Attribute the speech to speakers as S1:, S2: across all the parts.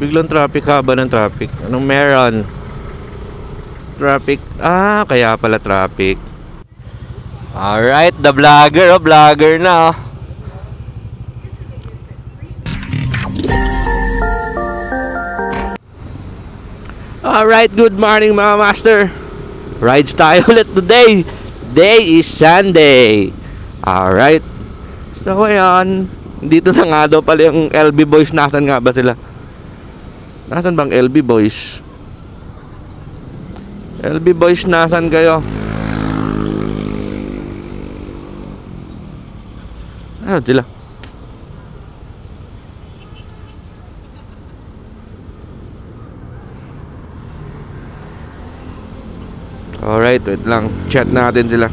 S1: Biglang traffic, haba ng traffic. Anong meron? Traffic. Ah, kaya pala traffic. Alright, the vlogger. Oh, vlogger na. Oh. Alright, good morning mga master. Rides tayo ulit today. Day is Sunday. Alright. So ayan, dito na nga daw pala yung LB Boys. Nasaan nga ba sila? Nasaan bang LB Boys? LB Boys, nasaan kayo? Ah, sila. Alright, wait lang. Chat natin sila.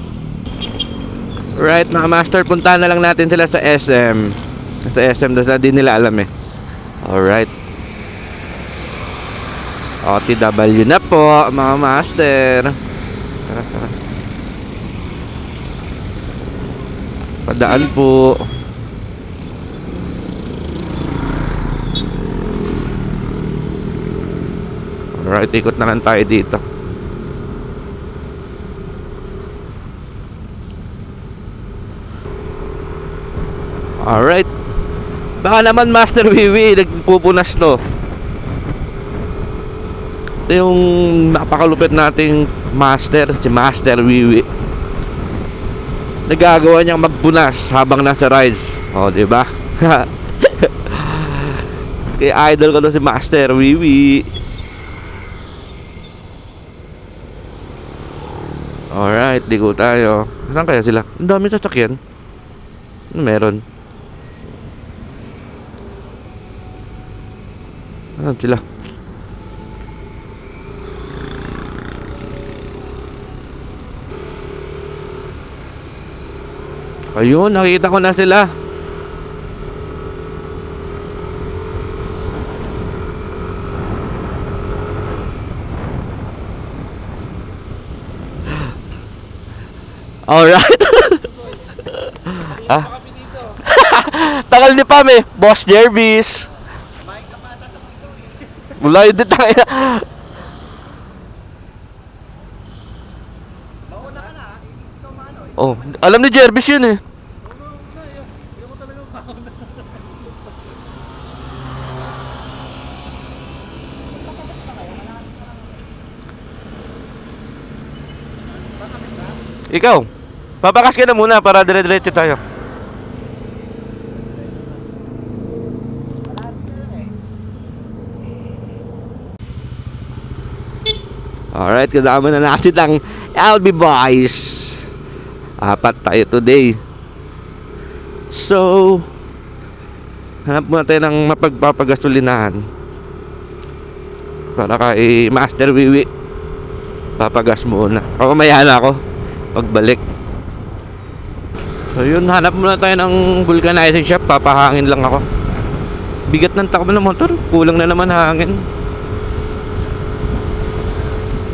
S1: Right, mga master, puntahan na lang natin sila sa SM. Sa SM, doon na din nila alam eh. Alright. OTW na po, mga master. Tara, tara. Padaan po. Alright, ikot na lang tayo dito. Alright. Baka naman Master Wiwi nagpupunas to. Ito yung napakalupit nating master, si Master Wiwi. Nagagawa niyang magpunas habang nasa rides. O, diba? Kaya idol ko to si Master Wiwi. Alright, ligo tayo. Saan kaya sila? Ang dami sasakyan. Ano meron? Ano sila? Ayun, nakita ko na sila. Alright. Ah? Tagal ni Pam eh. Boss Jervis. Mulay din tayo. Oh, alam ni Jervis yun eh. Ikaw, papakas ka na muna para dire-diretso tayo. Alright, kasama na natin ang LB Boys. Apat tayo today. So, hanap muna tayo ng mapagpapagasolinahan para kay Master Wiwi. Papagas muna. Mamaya na ako pagbalik. So yun, hanap muna tayo ng vulcanizing shop. Papahangin lang ako. Bigat ng takbo ng motor. Kulang na naman hangin.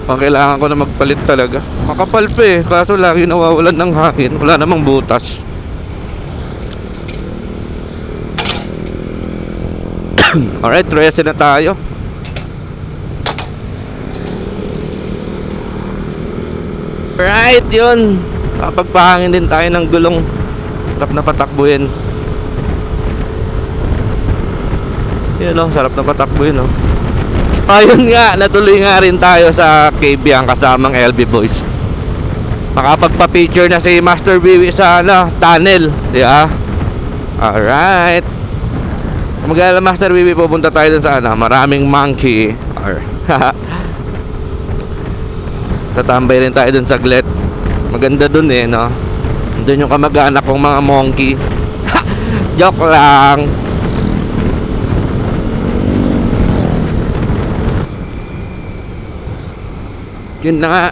S1: Kailangan ko na magpalit talaga. Makapal pa eh, kaso lagi nawawalan ng hangin. Wala namang butas. Alright, ready na tayo. Right, yun. Kapagpahangin din tayo ng gulong. Sarap na patakbuhin. Yun o, sarap na patakbuhin o. Ayun nga, natuloy nga rin tayo sa KBang kasamang LB Boys. Makapagpa-picture na si Master Wiwi sa tunnel, di ba? Alright. Mag-alala Master Wiwi, pupunta tayo dun sa maraming monkey. Tatambay rin tayo dun saglit. Maganda dun eh, no? Dun yung kamag-anak kong mga monkey. Joke lang. Yun na nga,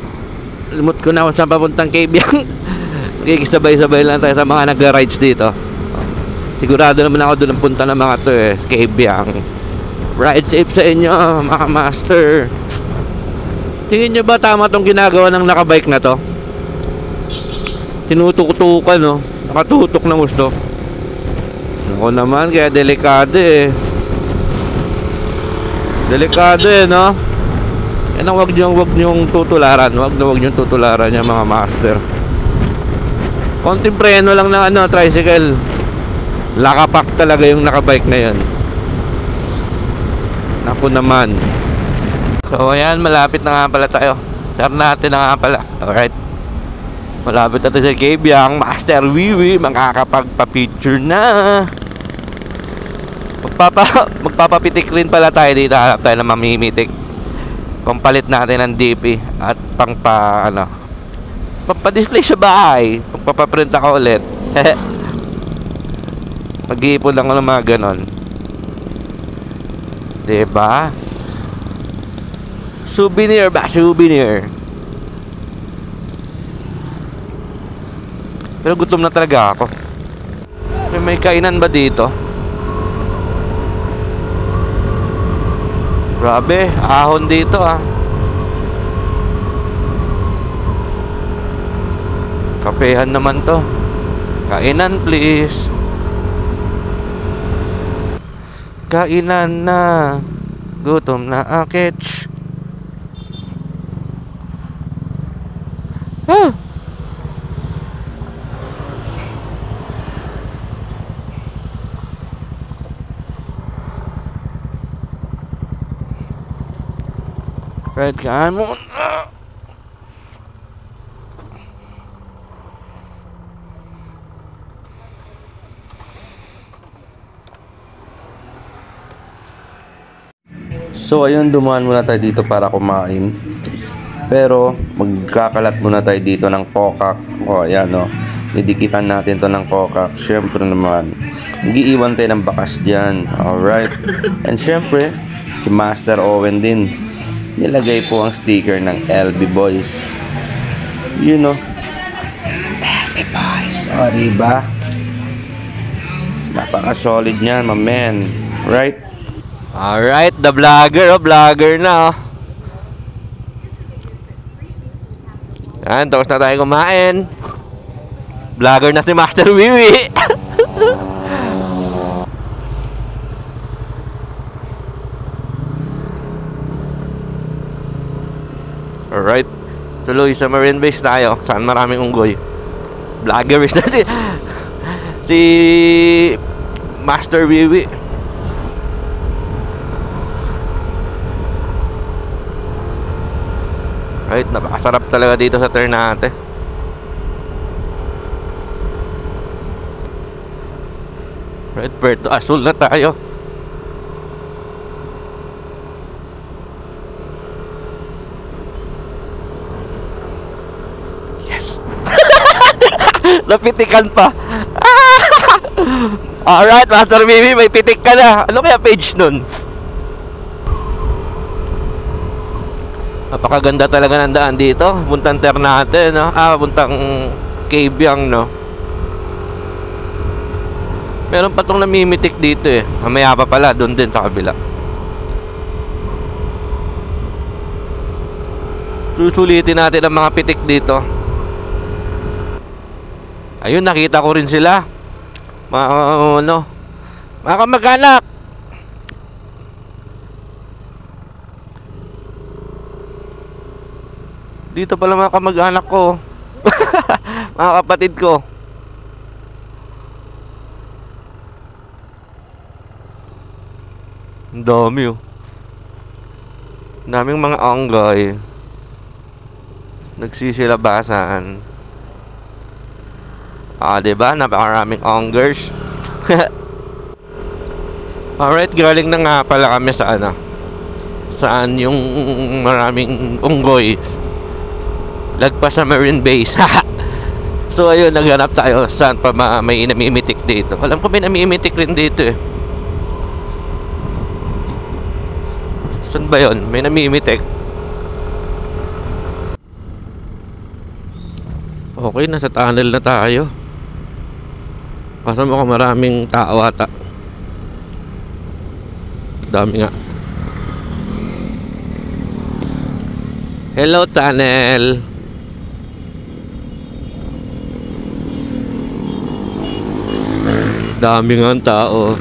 S1: limot ko na kung saan papuntang KBang. Kikisabay-sabay lang tayo sa mga nagra-rides dito. Sigurado naman ako doon ang punta ng mga to eh, KBang. Ride safe sa inyo mga master. Tingin nyo ba tama tong ginagawa ng nakabike na to? Tinutuk-tukan no, nakatutok na gusto. Ako naman, kaya delikado eh. Delikado eh, no? Yan ang wag niyong tutularan. Wag niyong tutularan yan, mga master. Konting preno lang ng ano, tricycle. Lakapak talaga yung nakabike na yan. Naku naman. So ayan, malapit na nga pala tayo. Turn natin na nga pala. Alright. Malapit na tayo sa Kabyang. Master Wiwi, makakapagpa-picture na. Magpapapitik rin pala tayo dito. Hanap tayo na mamimitik. Pampalit natin ng DP. At pampa-display sa bahay. Pagpapaprint ako ulit. Mag-iipon lang ako ng mga ganon. Diba? Souvenir ba? Souvenir. Pero gutom na talaga ako. May kainan ba dito? Grabe, ahon dito ah. Kapehan naman to. Kainan please. Kainan na. Gutom na akits. Ah. Red can mo.
S2: So ayun, dumaan muna tayo dito para kumain. Pero magkakalat muna tayo dito ng kokak. O ayan o, didikitan natin to ng kokak. Syempre naman, mag-iiwan tayo ng bakas dyan. Alright. And syempre, si Master Owen din, nilagay po ang sticker ng LB Boys. You know, LB Boys. O diba? Napaka-solid nyan, my man. Right?
S1: Alright, the vlogger, vlogger na oh. Yan, tapos na tayo kumain. Vlogger na si Master Wiwi. Alright, tuloy sa Marine Base tayo. Saan maraming unggoy. Vlogger na si Master Wiwi. Right, napakasarap talaga dito sa Ternate. Right, Puerto Azul na tayo. Yes. Napitikan pa. Alright, Master Mimi, may pitik ka na. Ano kaya page nun? Napakaganda talaga ng daan dito. Puntang Ternate, no? Puntang Kabyang, no? Meron pa tong namimitik dito eh. Mamaya pa pala, doon din sa kabila. Susulitin natin ang mga pitik dito. Ayun, nakita ko rin sila. Mga kamag-anak. Dito pala mga kamag-anak ko. Mga kapatid ko. Ang dami oh. Daming mga onggoy. Nagsisilabasan. Diba? Napakaraming onggers. Alright, galing na nga pala kami sa saan yung maraming unggoy. Lagpas sa Marine Base. So ayun, naghanap tayo saan pa may namimitik dito. Alam ko may namimitik rin dito eh. Saan ba yun? May namimitik. Okay, nasa tunnel na tayo. Kaso mukhang maraming tao ata. Dami nga. Hello tunnel. Dami nga ang tao.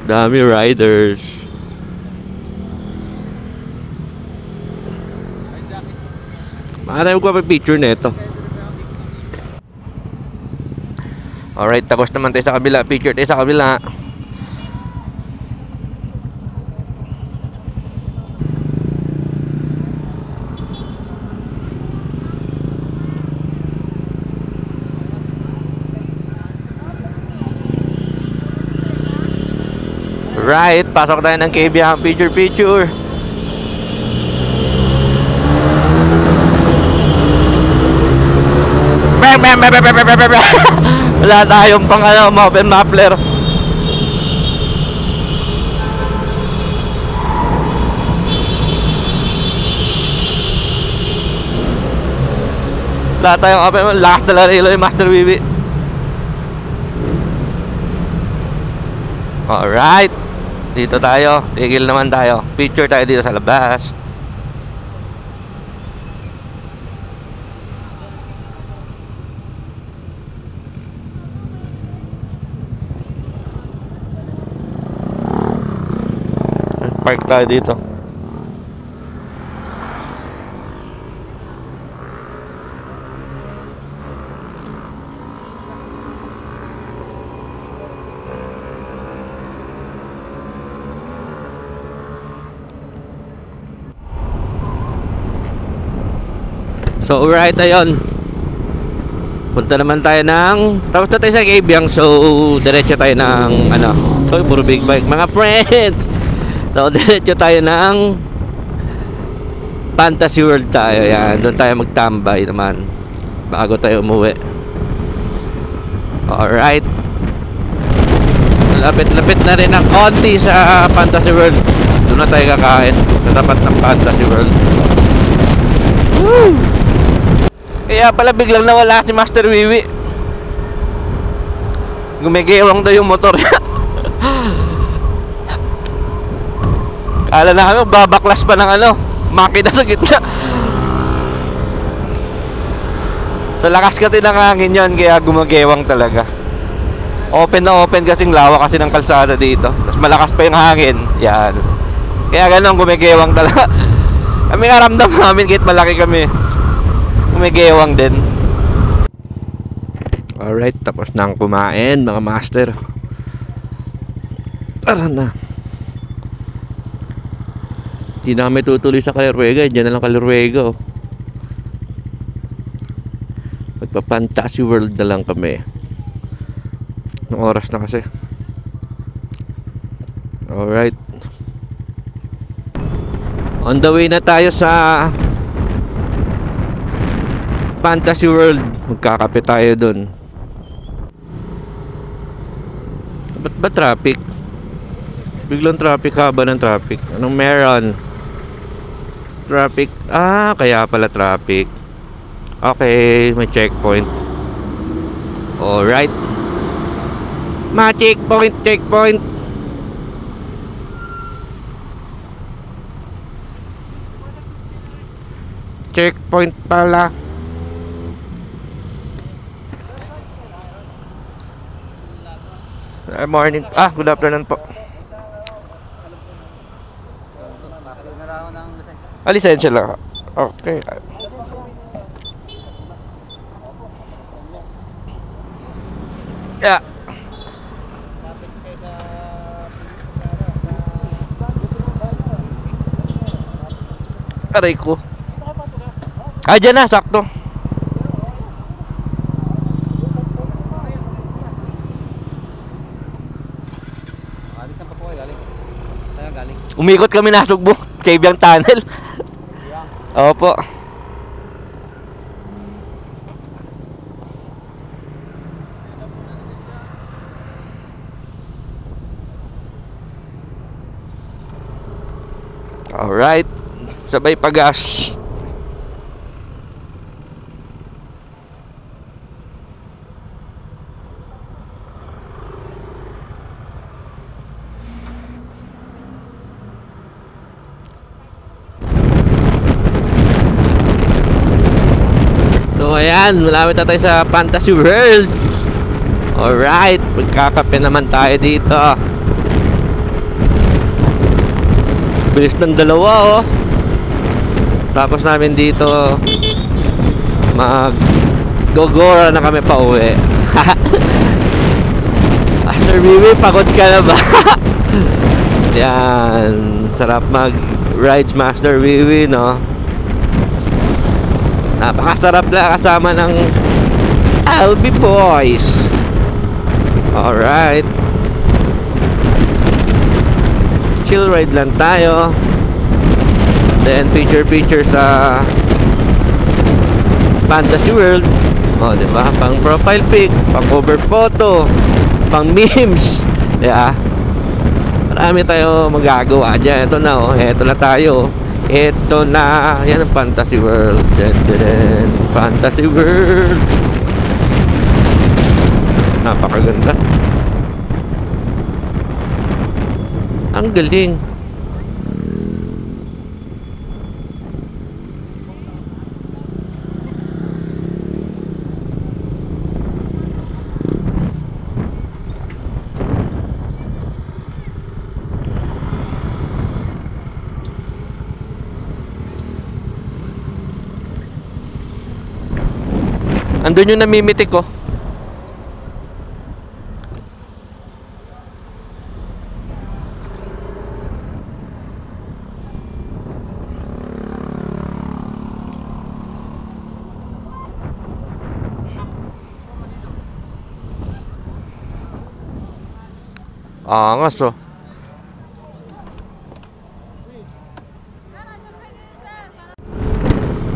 S1: Dami riders. Ano yung magpapapicture na ito? Alright, tapos naman tayo sa kabila. Picture tayo sa kabila. Right, pasok tayo ng KBM. Picture. Wala tayong pang open muffler. Wala tayong open. Lakas na larilo yung Master Wiwi. Alright, dito tayo. Tigil naman tayo. Picture tayo dito sa labas. Park tayo dito. So alright, ayun. Punta naman tayo ng, tapos na tayo sa Kabyang. So diretso tayo ng so puro big bike mga friends. So diretso tayo ng Fantasy World tayo. Yan, doon tayo magtambay naman bago tayo umuwi. Alright, lapit-lapit na rin ang konti sa Fantasy World. Doon na tayo kakain sa tapat ng Fantasy World. Woo! Kaya pala biglang nawala si Master Wiwi. Gumigewang daw yung motor. Kala na kami babaklas pa ng makina sa gitna. Sa lakas kasi ng hangin yun, kaya gumagewang talaga. Open na open kasing lawa kasi ng kalsada dito. Tapos malakas pa yung hangin. Yan. Kaya ganun, gumigewang talaga. Kami karamdam namin kahit malaki kami, gumigewang din. Alright, tapos na ang kumain mga master. Tara na. Hindi na kami tutuloy sa Kalerwega. Diyan na lang Kalerwega. Magpa-Fantasy World na lang kami. Anong oras na kasi? Alright, on the way na tayo sa Fantasy World. Magkakape tayo dun. Ba't ba traffic? Biglang traffic, haba ng traffic. Anong meron? Traffic. Ah, kaya pala traffic. Okay, may checkpoint. Alright, checkpoint. Checkpoint pala. Morning. Good afternoon po. Lisensya lang. Okay. Yeah. Aray ko. Dyan na, sakto. Umikot kami na Sugbo, Kabyang Tunnel. Opo. Alright, sabay pagas. So ayan, malapit na tayo sa Fantasy World. Alright, magkakape naman tayo dito. Bilis ng dalawa. Tapos namin dito Gogora na kami pa uwi. Master Wiwi, pagod ka na ba? Yan, sarap mag rides Master Wiwi, no? Napakasarap na kasama ng LB Boys. Alright, chill ride lang tayo. Then picture sa Fantasy World. O, diba? Pang profile pic, pang cover photo, pang memes. Yeah. Marami tayo magagawa dyan. Ito na, oh. Ito na tayo. Ito na. Yan ang Fantasy World. Fantasy World. Napakaganda. Ang galing. Andun yung namimitik ko. Angas, oh.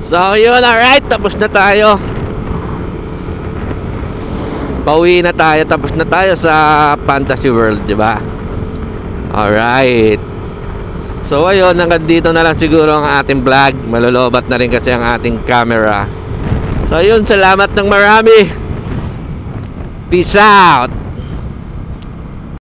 S1: So yun, alright, tapos na tayo. Pauwi na tayo, tapos na tayo sa Fantasy World, di ba? Alright. So ayun, hanggang dito na lang siguro ang ating vlog. Malolobat na rin kasi ang ating camera. So ayun, salamat ng marami. Peace out.